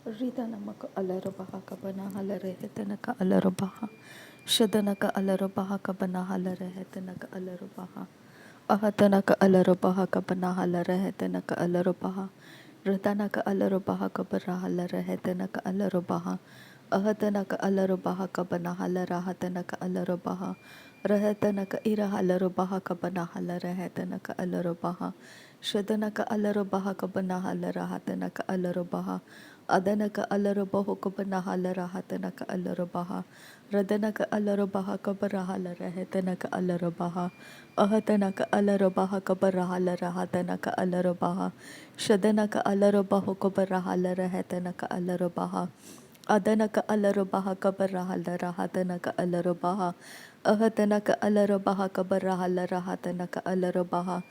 Ridanamaka Alarabaka Kabana Halare Hetanaka Alarabaha Shadanaka Alarabaha Kabana Halare Hetanaka Alarabaha Ahatanaka Alarabaha Kabana Halare Hetanaka Alarabaha Ridanaka Alarabaha Kabara Halare Hetanaka Alarabaha Ahatanaka Alarabaha Kabana Halara Hatanaka Alarabaha Rahatanaka Ira Halarabaha Kabana Halare Hetanaka Alarabaha Shadanaka Alarabaha Kabana Halara Hatanaka Alarabaha Adanaka Alarabaho Kabanahala Hatanaka Alarabaha Radanaka Alarabaha Kabarahala Rahatanaka Alarabaha Ahatanaka Alarabaha Kabarahala Rahatanaka Alarabaha Shadanaka Alarabaho Kabarahala Rahatanaka Alarabaha Adanaka Alarabaha Kabarahala Rahatanaka Alarabaha Ahatanaka Alarabaha Kabarahala Rahatanaka Alarabaha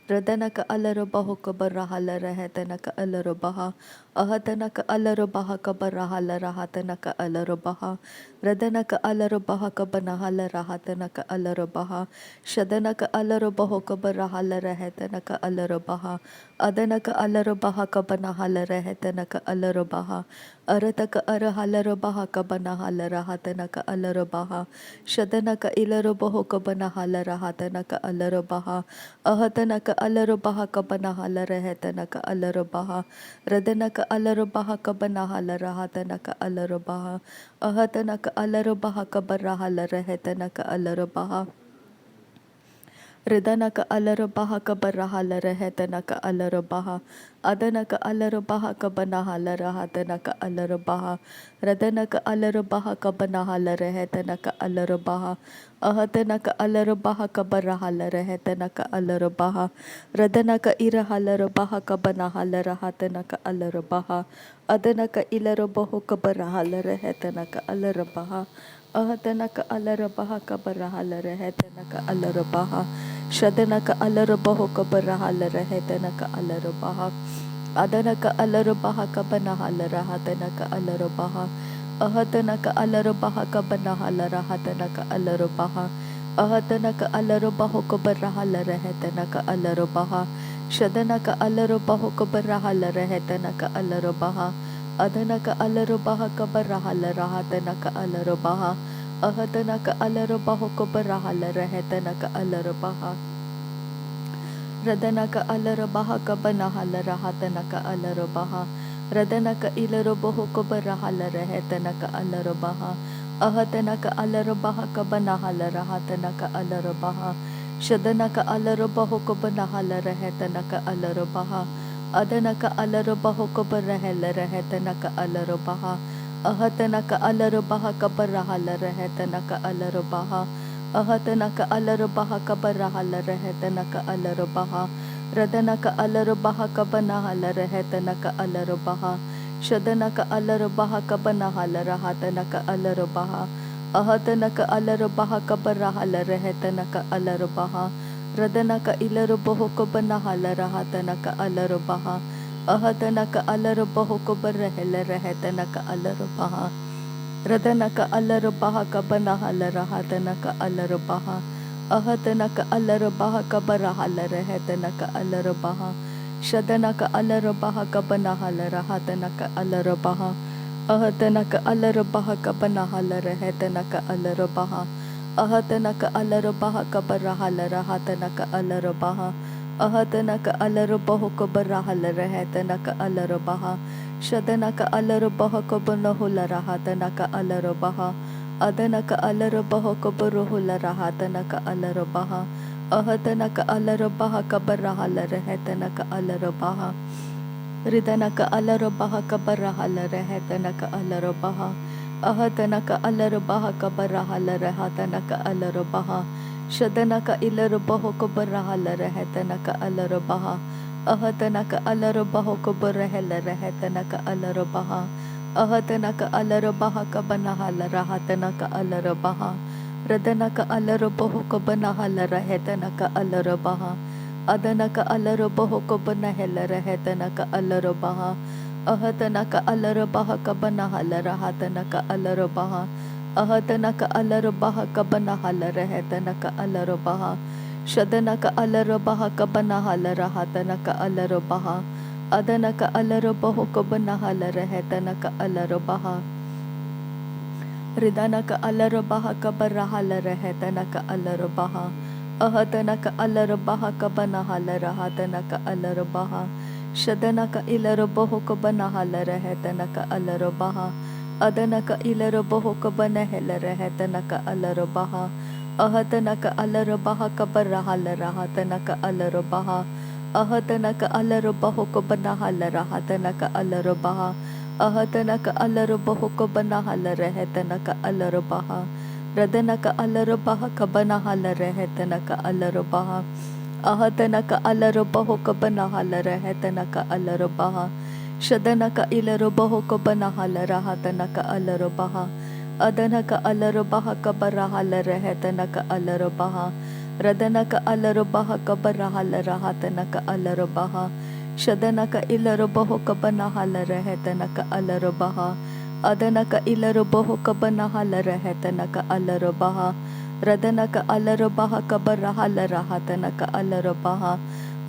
Radanaka Alarabaho Kabarahala Rahatanaka Alarabaha Ahatanaka Alarabaha Kabarahala Rahatanaka Alarabaha Radanaka Alarabaha Kabanahala Rahatanaka Alarabaha Shadanaka Alarabaho Kabarahala Rahatanaka Alarabaha Adanaka Alarabaha Kabanahala Rahatanaka Alarabaha Arataka Arahalarabaha Kabanahala Rahatanaka Alarabaha Shadanaka Ilarabaho Kabanahala Rahatanaka Alarabaha Ahatanaka Alarabaha Kabanahala Rahatanaka Alarabaha Radanaka Alarabaha Kabanahala Rahatanaka Alarabaha Ahatanaka Alarabaha Kabarahala Rahatanaka Alarabaha Ridanaka Alarabaha Kabarahala Rahatanaka Alarabaha Adanaka Alarabaha Kabanahala Rahatanaka Alarabaha Radanaka Alarabaha Kabanahala Rahatanaka Alarabaha Ahatanaka Alarabaha Kabarahala Rahatanaka Alarabaha Radanaka Irahalarabaha Kabanahala Rahatanaka Alarabaha Adanaka Ilarabaho Kabarahala Rahatanaka Alarabaha Ahatanaka Alarabaha Kabarahala Rahatanaka Alarabaha Shadanaka Alarabaho Kabarahala Rahatanaka Alarabaha Adanaka Alarabaha Kabanahala Rahatanaka Alarabaha Ahatanaka Alarabaha Kabanahala Rahatanaka Alarabaha Ahatanaka Alarabaho Kabarahala Rahatanaka Alarabaha Shadanaka Alarabaho Kabarahala Rahatanaka Alarabaha Adanaka Alarabaha Kabarahala Rahatanaka Alarabaha Ahatanaka Alarabaho Kabarahala Rahatanaka Alarabaha Radanaka Alarabaha Kabanahala Rahatanaka Alarabaha Radanaka Ilarabaho Kabarahala Rahatanaka Alarabaha Ahatanaka Alarabaha Kabanahala Rahatanaka Alarabaha Shadanaka Alarabaho Kabanahala Rahatanaka Alarabaha Adanaka Alarabaho Kabarahala Rahatanaka Alarabaha Ahatanaka Alarabaha Kabarahala Rahatanaka Alarabaha Ahatanaka Alarabaha Kabarahala Rahatanaka Alarabaha Radanaka Alarabaha Kabanahala Rahatanaka Alarabaha Shadanaka Alarabaha Kabanahala Rahatanaka Alarabaha Ahatanaka Alarabaha Kabarahala Rahatanaka Alarabaha Radanaka Ilarabaho Kabanahala Rahatanaka Alarabaha Ahatanaka Alarabaho Kabarahela Rahatanaka Alarabaha Radanaka Alarabaha Kabanahala Rahatanaka Alarabaha Ahatanaka Alarabaha Kabarahala Rahatanaka Alarabaha Shadanaka Alarabaha Kabanahala Rahatanaka Alarabaha Ahatanaka Alarabaha Kabanahala Rahatanaka Alarabaha Ahatanaka Alarabaha Kabarahala Rahatanaka Alarabaha Ahatanaka Alarabaho Kabarahala Rahatanaka Alarabaha Shadanaka Alarabaha Kabanahula Rahatanaka Alarabaha Adanaka Alarabaho Kabaruhula Rahatanaka Alarabaha Ahatanaka Alarabaha Kabarahala Rahatanaka Alarabaha Ridanaka Alarabaha Kabarahala Rahatanaka Alarabaha Ahatanaka Alarabaha Kabarahala Rahatanaka Alarabaha Shadanaka Ilarabaho Kabarahala Rahatanaka Alarabaha Ahatanaka Alarabaho Kabarahala Rahatanaka Alarabaha Ahatanaka Alarabaha Kabanahala Rahatanaka Alarabaha Radanaka Alarabaho Kabanahala Rahatanaka Alarabaha Adanaka Alarabaho Kabanahela Rahatanaka Alarabaha Ahatanaka Alarabaha Kabanahala Rahatanaka Alarabaha Ahatanaka Alarabaha Kabanahala Rahatanaka Alarabaha Shadanaka Alarabaha Kabanahala Rahatanaka Alarabaha Adana ka alarabaho kabanahala rehetana ka alarabaha. Ridana ka alarabaha kabarahala rehetana ka alarabaha. Ahadana ka alarabaha kabanahala rahatana ka alarabaha. Shadana ka ilarabaho kabanahala rehetana ka alarabaha. Adana ka ilarabaho kabanahela rehetana ka alarabaha. Ahadana ka alarabaha kabarahala rahatana ka alarabaha. Ahadana ka alarabaho kabanahala rahatana ka alarabaha. Ahadana ka alarabaho kabanahala rehetana ka alarabaha. Radana ka alarabaha kabanahala rehetana ka alarabaha. Ahadana ka alarabaho kabanahala rehetana ka alarabaha. Shadana ka ilarabaho kabanahala rahatana ka alarabaha. Adana ka alarabaha kabarahala rehetana ka alarabaha. Radana ka alarabaha kabarahala rahatana ka alarabaha. Shadana ka ilarabaho kabanahala rehetana ka alarabaha. Adana ka ilarabaho kabanahala rehetana ka alarabaha. Radana ka alarabaha kabarahala rahatana ka alarabaha.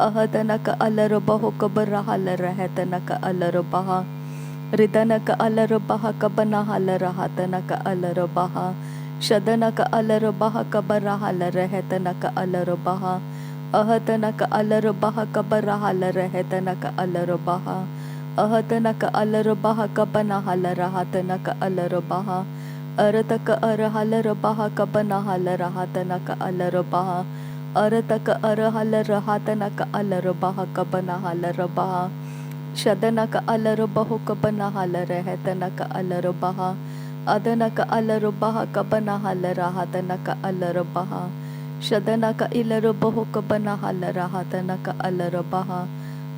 Ahadana ka alarabaho kabarahala rehetana ka alarabaha. Ridana ka alarabaha kabanahala rahatana ka alarabaha. Shadana ka alarabaha kabarahala rehetana ka alarabaha. Ahadana ka alarabaha kabarahala rehetana ka alarabaha. Ahadana ka alarabaha kabanahala rahatana ka alarabaha. Arata ka arahala rabaha kabanahala rahatana ka alarabaha. Arata ka arahala rahatana ka alarabaha kabanahala rabaha. Shadana ka alarabaho kabanahala rehetana ka alarabaha. Adana ka alarabaha kabanahala rahatana ka alarabaha. Shadana ka ilarabaho kabanahala rahatana ka alarabaha.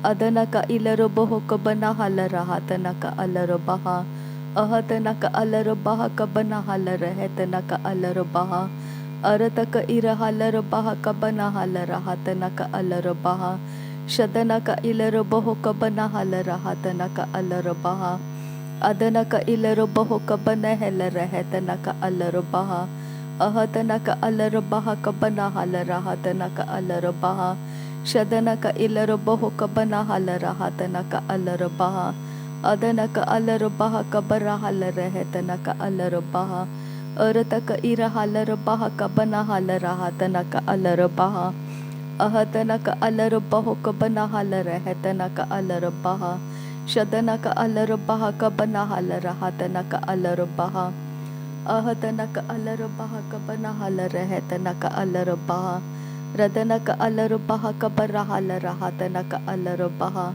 Adana ka ilarabaho kabanahala rahatana ka alarabaha. Ahadana ka alarabaha kabanahala rehetana ka alarabaha. Arata ka irahala rabaha kabanahala rahatana ka alarabaha. Shadana ka ilarabaho kabanahala rahatana ka alarabaha. Adana ka ilarabaho kabanahela rehetana ka alarabaha. Ahadana ka alarabaha kabanahala rahatana ka alarabaha. Shadana ka ilarabaho kabanahala rahatana ka alarabaha. Adana ka alarabaha kabarahala rehetana ka alarabaha. Arata ka irahala rabaha kabanahala rahatana ka alarabaha. Ahadana ka alarabaho kabanahala rehetana ka alarabaha. Shadana ka alarabaha kabanahala rahatana ka alarabaha. Ahadana ka alarabaha kabanahala rehetana ka alarabaha. Radana ka alarabaha kabarahala rahatana ka alarabaha.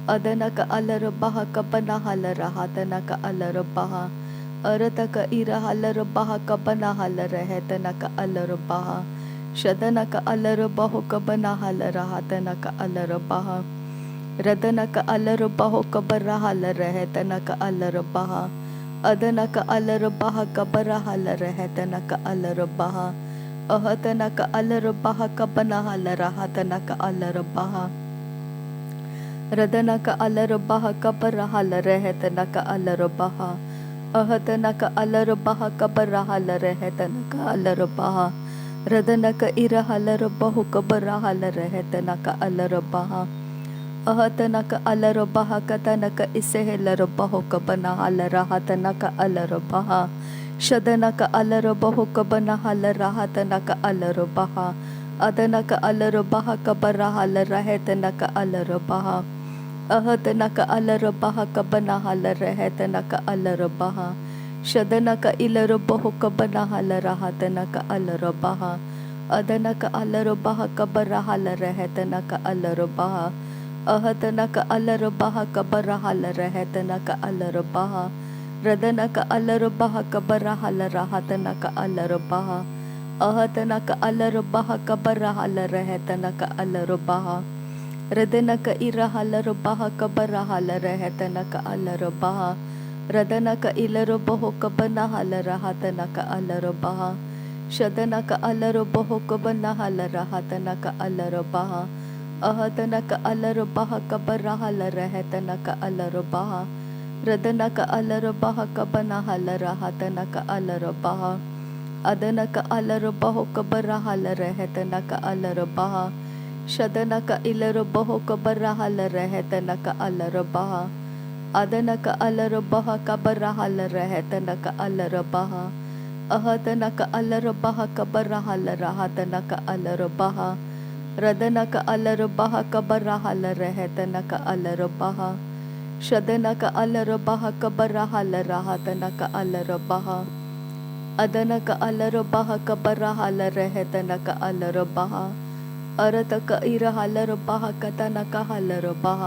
Adana ka alarabaha kabanahala rahatana ka alarabaha. Arata ka irahala rabaha kabanahala rehetana ka alarabaha. Shadana ka alarabaho kabanahala rahatana ka alarabaha. Radana ka alarabaho kabarahala rehetana ka alarabaha. Adana ka alarabaha kabarahala rehetana ka alarabaha. Ahadana ka alarabaha kabanahala rahatana ka alarabaha. Radana ka alarabaha kabarahala rehetana ka alarabaha. Ahadana ka alarabaha kabarahala rehetana ka alarabaha. Radana ka irahala rabaho kabarahala rehetana ka alarabaha. Ahadana ka alarabaha katana ka isehela rabaho kabanahala rahatana ka alarabaha. Shadana ka alarabaho kabanahala rahatana ka alarabaha. Adana ka alarabaha kabarahala rehetana ka alarabaha. Ahadana ka alarabaha kabanahala rehetana ka alarabaha. Shadana ka ilarabaho kabanahala rahatana ka alarabaha. Adana ka alarabaha kabarahala rehetana ka alarabaha. Ahadana ka alarabaha kabarahala rehetana ka alarabaha. Radana ka alarabaha kabarahala rahatana ka alarabaha. Ahadana ka alarabaha kabarahala rehetana ka alarabaha. Radana ka irahala rabaha kabarahala rehetana ka alarabaha. Radana ka ilarabaho kabanahala rahatana ka alarabaha. Shadana ka alarabaho kabanahala rahatana ka alarabaha. Ahadana ka alarabaha kabarahala rehetana ka alarabaha. Radana ka alarabaha kabanahala rahatana ka alarabaha. Adana ka alarabaho kabarahala rehetana ka alarabaha. शदनक इलरबह कबरहल रहतनक अलरबह अदनक अलरबह कबरहल रहतनक अलरबह अहतनक अलरबह कबरहल रहतनक अलरबह रदनक अलरबह कबरहल रहतनक अलरबह शदनक अलरबह कबरहल रहतनक अलरबह अदनक अलरबह कबरहल रहतनक अलरबह अरतक इरहलरबह कतनक हलरबह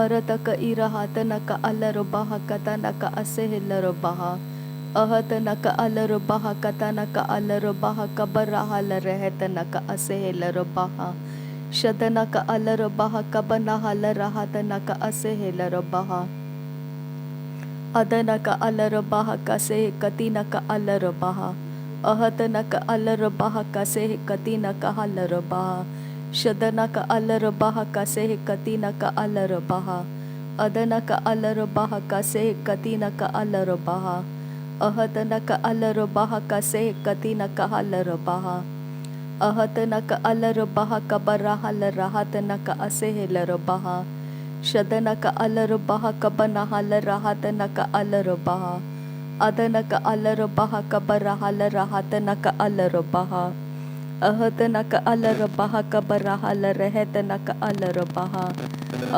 अरतक इरहतनक अलरबह कतनक असहलरबह अहतनक अलरबह कतनक अलरबह कबरहल रहतनक असहलरबह शदनक अलरबह कबनहल रहतनक असहलरबह अदनक अलरबह कसे कतिनक अलरबह अहतनक अलरबह कसे कतिनक हलरबह शदनक अलरबह कसे कतिनक अलरबह अदनक अलरबह कसे कतिनक अलरबह अहतनक अलरबह कसे कतिनक हलरबह अहतनक अलरबह कबरहल रहतनक असहलरबह शदनक अलरबह कबनहल रहतनक अलरबह अदनक अलरबह कबरहल रहतनक अलरबह अहतनक अलरबह कबरहल रहतनक अलरबह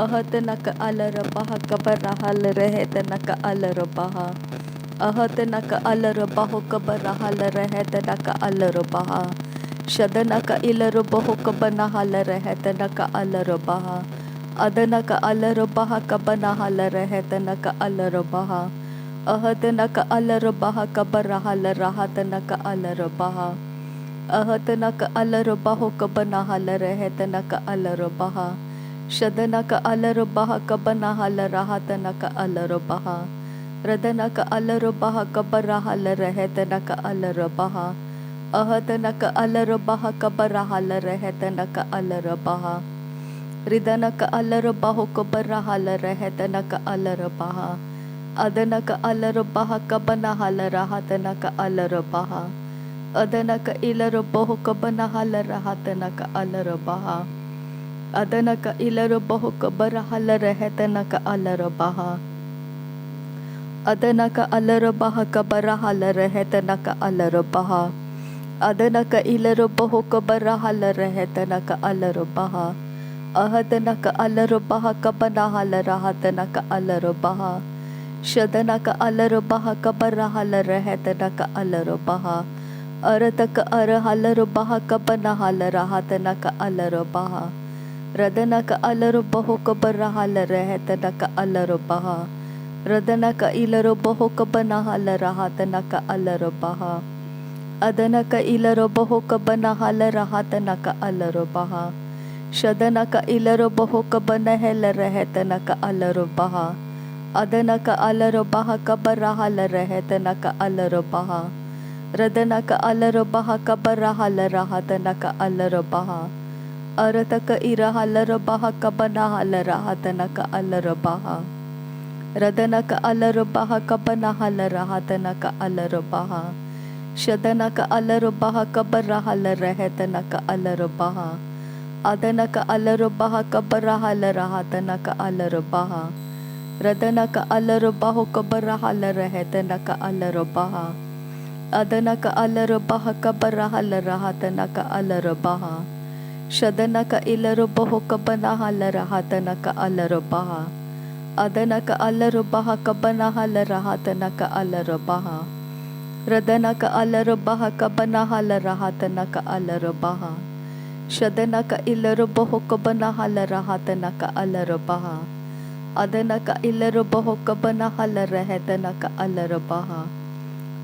अहतनक अलरबह कबरहल रहतनक अलरबह अहतनक अलरबह कबरहल रहतनक अलरबह शदनक इलरबह कबनहल रहतनक अलरबह अदनक अलरबह कबनहल रहतनक अलरबह अहतनक अलरबह कबरहल रहतनक अलरबह अहतनक अलरबह कबनहल रहतनक अलरबह शदनक अलरबह कबनहल रहतनक अलरबह रदनक अलरबह कबरहल रहतनक अलरबह अहतनक अलरबह कबरहल रहतनक अलरबह रिदनक अलरबह कबरहल रहतनक अलरबह अदनक अलरबह कबनहल रहतनक अलरबह अदनक इलरबह कबनहल रहतनक अलरबह अदनक इलरबह कबरहल रहतनक अलरबह अदनक अलरबह कबरहल रहतनक अलरबह अदनक इलरबह कबरहल रहतनक अलरबह अहतनक अलरबह कबनहल रहतनक अलरबह शदनक अलरबह कबरहल रहतनक अलरबह अरतक अरहलरबह कबनहल रहतनक अलरबह रदनक अलरबह कबरहल रहतनक अलरबह रदनक इलरबह कबनहल रहतनक अलरबह अदनक इलरबह कबनहल रहतनक अलरबह शदनक इलरबह कबनहल रहतनक अलरबह अदनक अलरबह कबरहल रहतनक अलरबह रदनक अलरबह कबरहल रहतनक अलरबह अरतक इरहलरबह कबनहल रहतनक अलरबह रदनक अलरबह कबनहल रहतनक अलरबह शदनक अलरबह कबरहल रहतनक अलरबह अदनक अलरबह कबरहल रहतनक अलरबह रदनक अलरबह कबरहल रहतनक अलरबह अदनक अलरबह कबरहल रहतनक अलरबह शदनक इलरबह कबनहल रहतनक अलरबह अदनक अलरबह कबनहल रहतनक अलरबह रदनक अलरबह कबनहल रहतनक अलरबह शदनक इलरबह कबनहल रहतनक अलरबह अदनक इलरबह कबनहल रहतनक अलरबह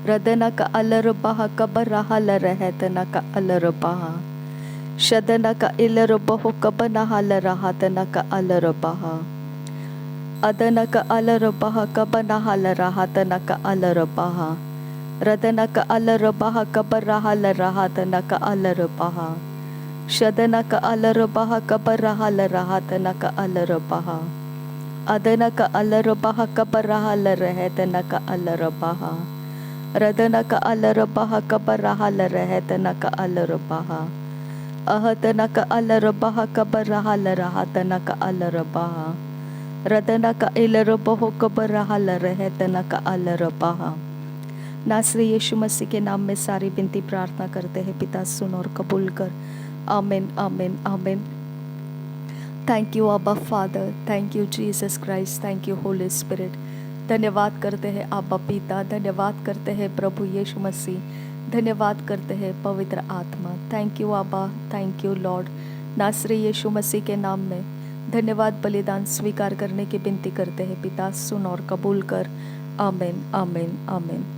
रदनक अलरबह कबरहल रहतनक अलरबह शदनक इलरबह कबनहल रहतनक अलरबह अदनक अलरबह कबनहल रहतनक अलरबह रदनक अलरबह कबरहल रहतनक अलरबह शदनक अलरबह कबरहल रहतनक अलरबह अदनक अलरबह कबरहल रहतनक अलरबह रदनक अलरबह कबरहल रहतनक अलरबह Ahatanaka alarabaha kabarahalarhatanaka alarabaha. Radanaka ilarabaho kabarahalarhatanaka alarabaha. Nasre यीशु मसीह के नाम में सारी विनती प्रार्थना करते हैं पिता, सुन और कबूल कर। आमीन आमीन आमीन। थैंक यू आबा father, thank you Jesus Christ, thank you Holi spirit. धन्यवाद करते हैं आबा पिता, धन्यवाद करते हैं प्रभु यीशु मसीह, धन्यवाद करते हैं पवित्र आत्मा। थैंक यू आबा, थैंक यू लॉर्ड। नासरे यीशु मसीह के नाम में धन्यवाद बलिदान स्वीकार करने की विनती करते हैं पिता, सुन और कबूल कर। आमीन आमीन आमीन।